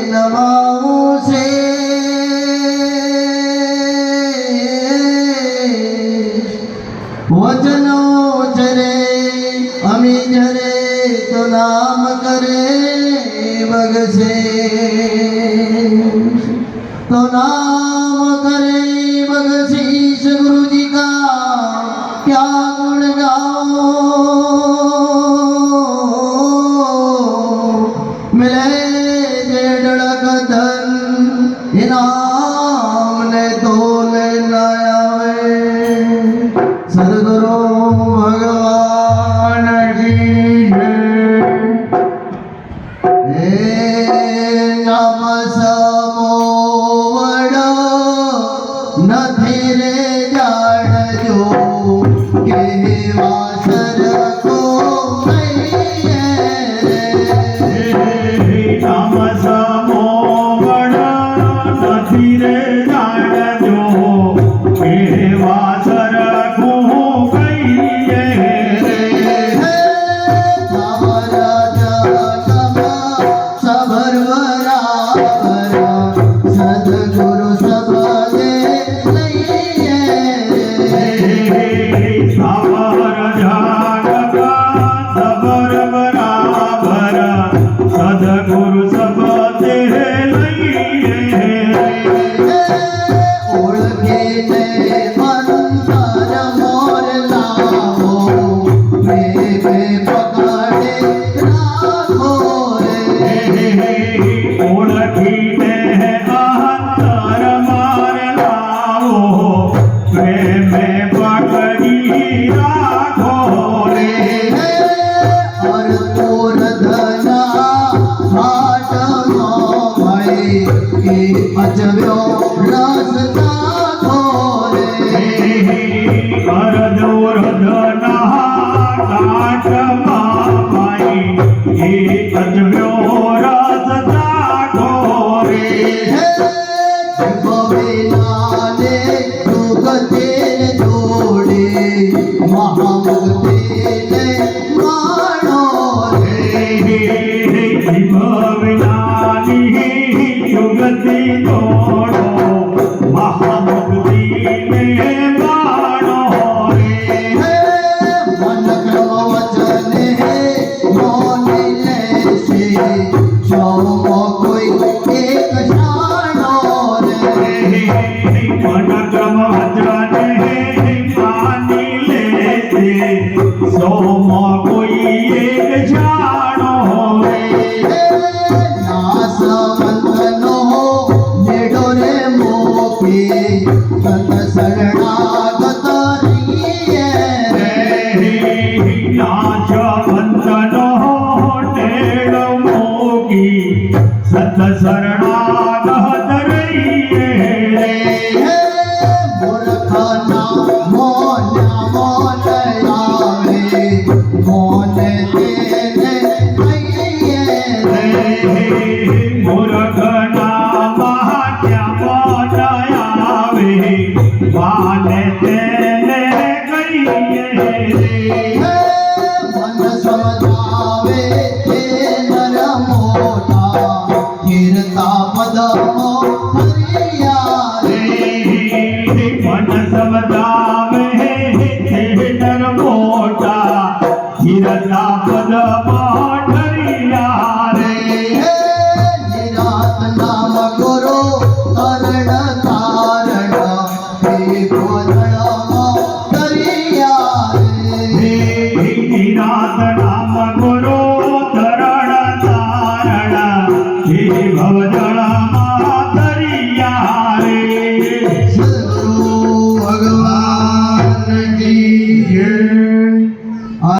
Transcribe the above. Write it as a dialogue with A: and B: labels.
A: નમાવું છે વચનો ચરે અમી જરે તો નામ કરે બગસે तो नाम करे बगशीश गुरु जी का क्या गुण गाओ मिले जे डड़क धन इनाम ने तोले लावे सदगुरु भगवान जी नाम નથી રે જાણજો કેવા સરકો
B: નામ સમોવણ નથી રે જાણજો કેવા સરખું કહીએ
A: સબર બરાબર સદગુરુ સબદે
B: સદગુરુ સબદે લઈએ
A: ઓળખીને અંતર મોર લાવો બે પકડે રાખો રે
B: ઓળખીને અંતર માર લાવો પ્રેમે પકડી રાખો રે
A: અર્પુર ધના હાટ નો ભાઈ એ અજવ્યો રસતા ખોરે
B: અરદોર ધના કાટમાં ભાઈ એ અજવ્યો રસતા ખોરે
A: ગોવિંદાને સુગતે જોડે મહામુક્તિને માણો
B: ભવિનાની યુગતિ તોડો મહામુક્તિને માણો
A: મન વચને મોની લેશે સૌ કોઈ એક જાણો રે
B: મનક્રમ વચને માની લેશે સૌમાં કોઈ એક જાણો
A: નાસવંતનો નેડો રે મોખી સત શરણાગત રહીએ
B: નાચવંતનો ટેડ મોગી સત શરણાગત રહીએ
A: મૂર્ખના મોના મોન આવે મોન તેને કહીએ
B: મૂર્ખ